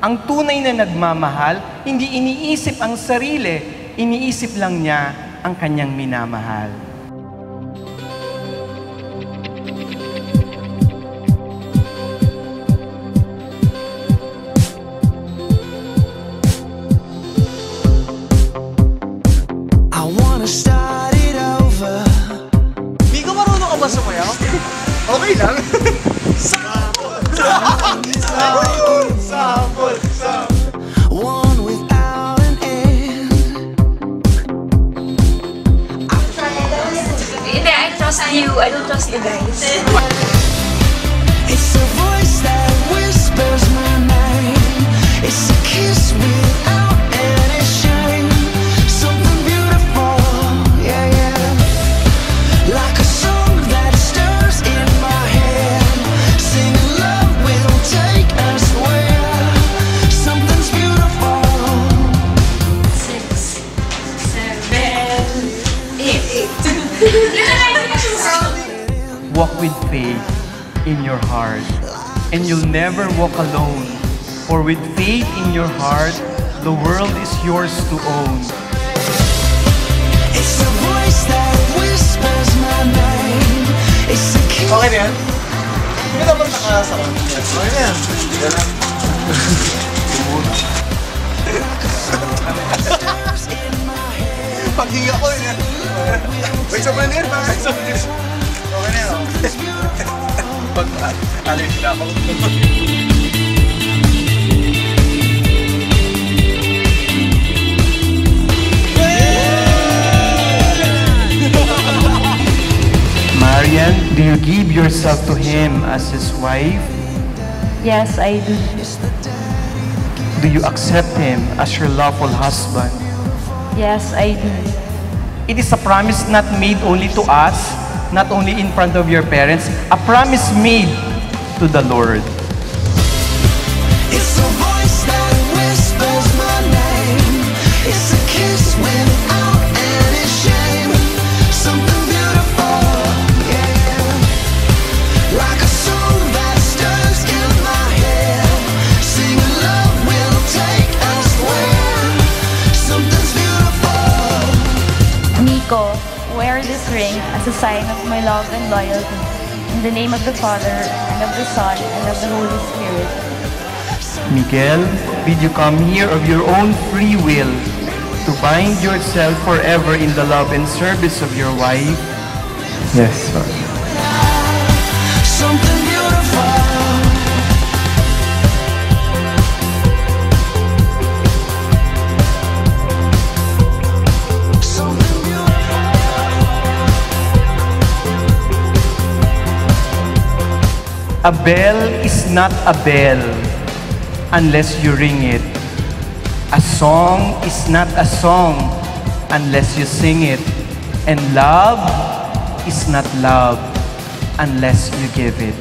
Ang tunay na nagmamahal, hindi iniisip ang sarili, iniisip lang niya ang kanyang minamahal. I wanna start it over. Miko, marunong ka ba sumayaw? Okay lang. Sample. One without an end. Hindi, I trust you. I don't trust you guys. It's a voice that whispers my name. It's a kiss without any shame. Something beautiful, yeah, yeah. Like a song that stirs in my head. Singing love will take us where something's beautiful. 6, 7, 8. Walk with faith in your heart, and you'll never walk alone. For with faith in your heart, the world is yours to own. It's a voice that whispers my name. It's a kiss. Okay na yan? Hindi dapat nakasama. Okay na yan. Paghinga ko yun yan. May sobrang na yan. Okay na yan. Pag-alis na ako. Marian, do you give yourself to him as his wife? Yes, I do. Do you accept him as your lawful husband? Yes, I do. It is a promise not made only to us, not only in front of your parents, a promise made to the Lord. It's a voice that whispers my name. It's a kiss without any shame. Something beautiful, yeah. Like a song that stirs in my head. Singing love will take us where something's beautiful. Nico, wear this ring as a sign of my love and loyalty. In the name of the Father, and of the Son, and of the Holy Spirit. Miguel, did you come here of your own free will to bind yourself forever in the love and service of your wife? Yes, sir. Something beautiful. Something beautiful. A bell is not a bell unless you ring it. A song is not a song unless you sing it. And love is not love unless you give it.